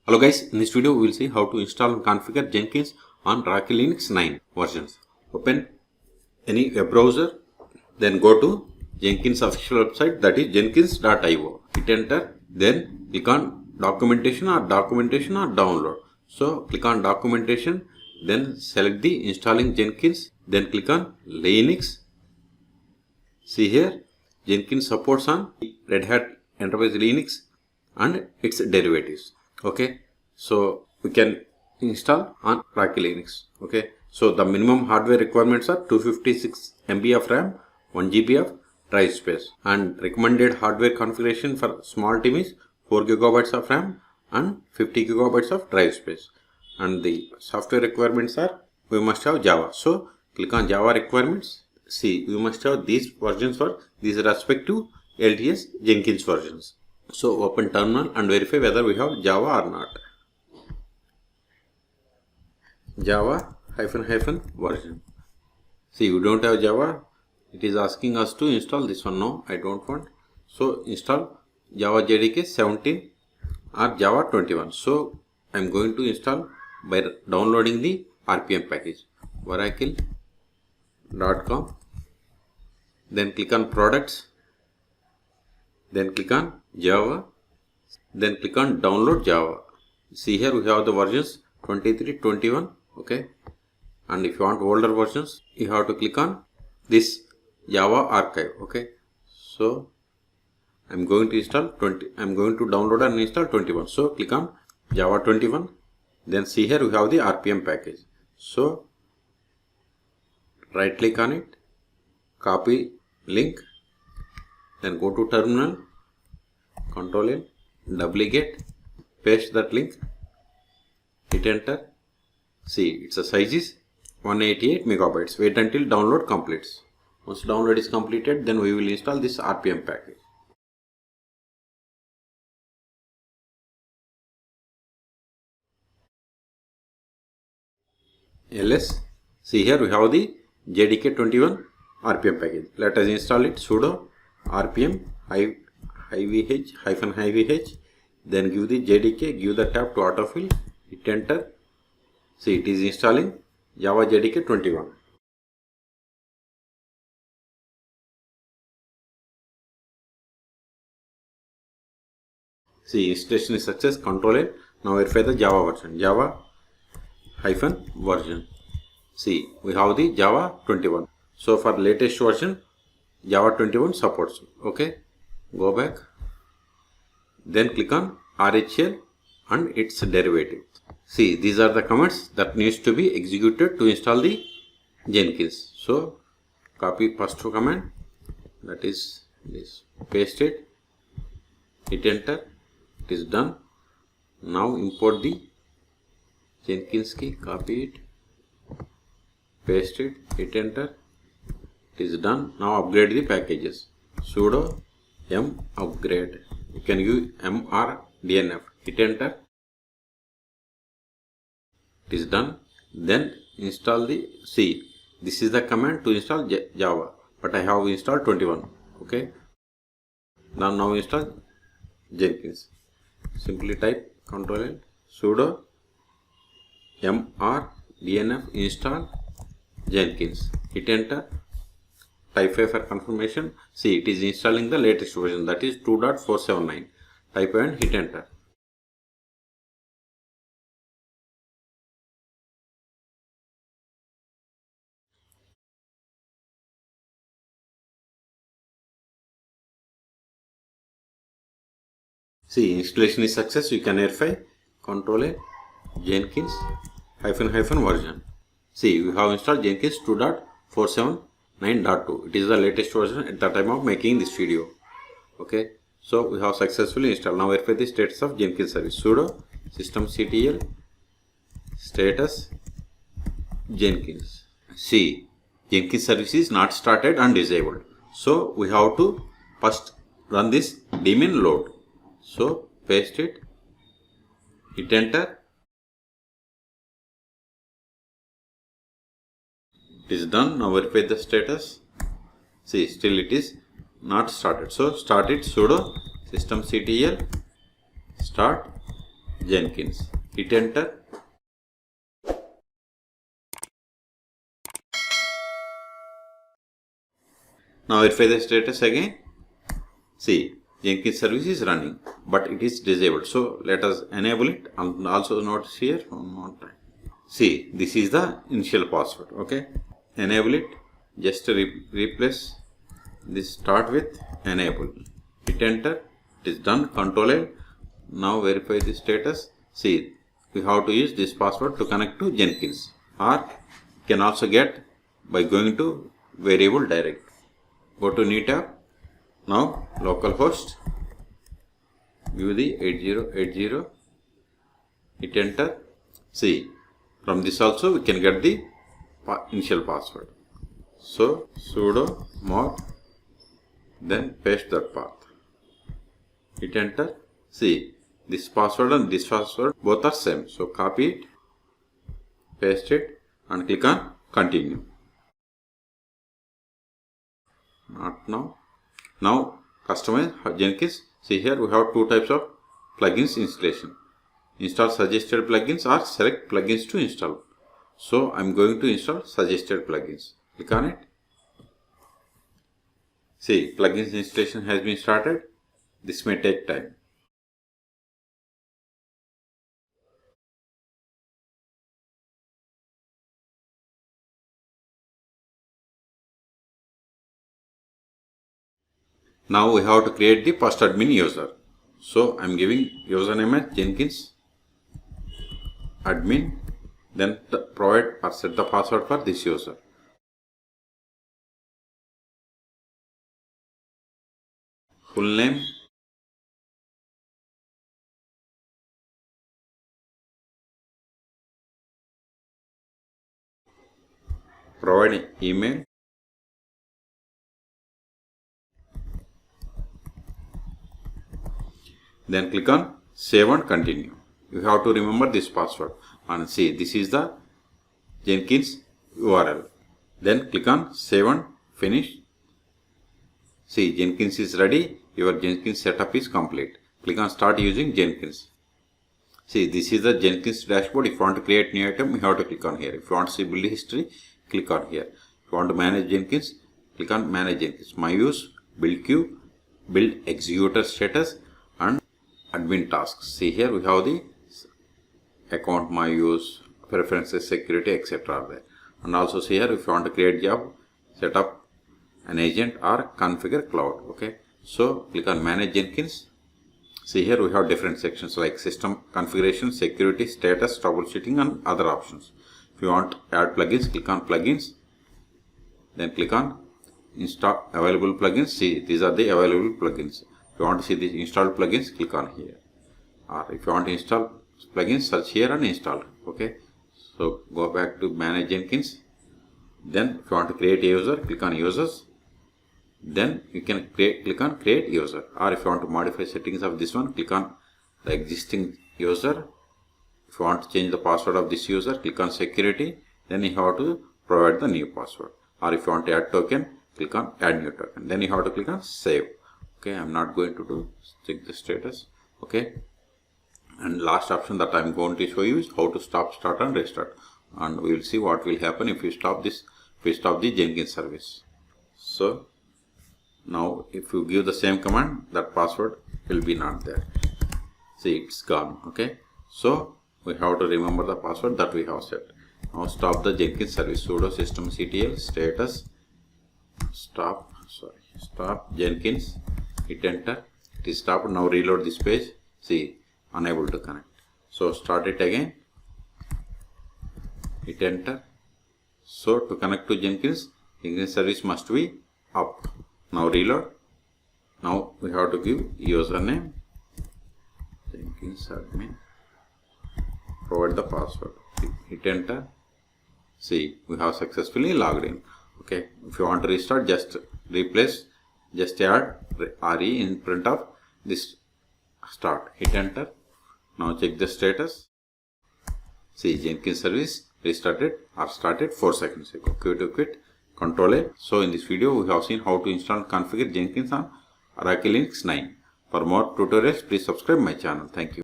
Hello guys, in this video we will see how to install and configure Jenkins on Rocky Linux 9 versions. Open any web browser, then go to Jenkins official website, that is jenkins.io. Hit enter, then click on documentation or download. So click on documentation, then select the installing Jenkins, then click on Linux. See here, Jenkins supports on Red Hat Enterprise Linux and its derivatives. Okay, so we can install on Rocky Linux. Okay, so the minimum hardware requirements are 256 MB of RAM, 1 GB of drive space, and recommended hardware configuration for small team is 4 GB of RAM and 50 GB of drive space. And the software requirements are we must have Java. So click on Java requirements. See, we must have these versions for these respective LTS Jenkins versions. So open terminal and verify whether we have Java or not. Java version. See, we don't have Java. It is asking us to install this one. No, I don't want. So install Java JDK 17 or Java 21. So I am going to install by downloading the RPM package. Oracle.com. Then click on products. Then click on Java, then click on download Java. See here we have the versions 23, 21, okay, and if you want older versions you have to click on this Java archive. Okay, so I'm going to download and install 21. So click on Java 21, then see here we have the RPM package. So right click on it, copy link, then go to terminal, Control N, duplicate, paste that link, hit enter. See, its size is 188 megabytes. Wait until download completes. Once download is completed, then we will install this RPM package. ls. See here we have the JDK 21 RPM package. Let us install it. Sudo RPM -vh, then give the JDK, give the tab to autofill, hit enter. See, it is installing Java JDK 21. See, installation is success. Control N. Now verify the Java version. Java-version. See, we have the Java 21. So for latest version, Java 21 supports. Okay, go back. Then click on RHL and its derivative. See, these are the commands that needs to be executed to install the Jenkins. So copy first command, that is this, paste it, hit enter. It is done. Now import the Jenkins key, copy it, paste it, hit enter. It is done. Now upgrade the packages. Sudo m upgrade. You can use mrdnf. Hit enter. It is done. Then install the C. This is the command to install Java, but I have installed 21. Okay. Now install Jenkins. Simply type Ctrl N, sudo mrdnf install Jenkins. Hit enter. Type A for confirmation. See, it is installing the latest version, that is 2.479. Type A and hit enter. See, installation is success. You can verify. Control A, Jenkins -version. See, we have installed Jenkins 2.479.2. It is the latest version at the time of making this video. Okay, so we have successfully installed. Now verify the status of Jenkins service. Sudo systemctl status Jenkins. See, Jenkins service is not started and disabled. So we have to first run this daemon load. So paste it, hit enter. It is done. Now verify the status. See, still it is not started. So start it. Sudo systemctl start Jenkins. Hit enter. Now verify the status again. See, Jenkins service is running, but it is disabled. So let us enable it, and also notice here one more time. See, this is the initial password. Okay, enable it. Just replace this. Start with enable. Hit enter. It is done. Control L. Now verify the status. See, we have to use this password to connect to Jenkins, or can also get by going to variable direct. Go to new tab. Now localhost. Give the 8080. Hit enter. See, from this also we can get the initial password. So sudo mod, then paste that path. Hit enter. See, this password and this password both are same. So copy it, paste it, and click on continue. Not now. Now customize Jenkins. See, here we have two types of plugins installation. Install suggested plugins or select plugins to install. So I am going to install suggested plugins. Click on it. See, plugins installation has been started. This may take time. Now we have to create the first admin user. So I am giving username as Jenkins admin, then provide or set the password for this user. Full name, provide email, then click on save and continue. You have to remember this password, and see, this is the Jenkins URL. Then click on save and finish. See, Jenkins is ready. Your Jenkins setup is complete. Click on start using Jenkins. See, this is the Jenkins dashboard. If you want to create new item, you have to click on here. If you want to see build history, click on here. If you want to manage Jenkins, click on manage Jenkins. My use, build queue, build executor status, and admin tasks. See, here we have the account, my use, preferences, security, etc. are there. And also see here, if you want to create job, set up an agent or configure cloud. Okay, so click on manage Jenkins. See, here we have different sections like system configuration, security, status, troubleshooting, and other options. If you want to add plugins, click on plugins, then click on install available plugins. See, these are the available plugins. If you want to see the installed plugins, click on here. Or if you want to install plugins, search here and install. Okay, so go back to manage Jenkins. Then if you want to create a user, click on users. Then you can click on create user. Or if you want to modify settings of this one, click on the existing user. If you want to change the password of this user, click on security. Then you have to provide the new password. Or if you want to add token, click on add new token. Then you have to click on save. Okay, I am not going to check the status. Okay, and last option that I am going to show you is how to stop, start, and restart. And we will see what will happen if you stop this. If we stop the Jenkins service. So now if you give the same command, that password will be not there. See, it's gone. Okay, so we have to remember the password that we have set. Now stop the Jenkins service. Sudo systemctl status stop Jenkins. Hit enter. It is stopped. Now reload this page. See, unable to connect. So start it again. Hit enter. So to connect to Jenkins service must be up. Now reload. Now we have to give username Jenkins admin. Provide the password. Hit enter. See, we have successfully logged in. Okay, if you want to restart, just replace, just add RE in front of this start. Hit enter. Now check the status. See, Jenkins service restarted or started 4 seconds ago. Quit to quit. Control A. So in this video, we have seen how to install and configure Jenkins on Oracle Linux 9. For more tutorials, please subscribe my channel. Thank you.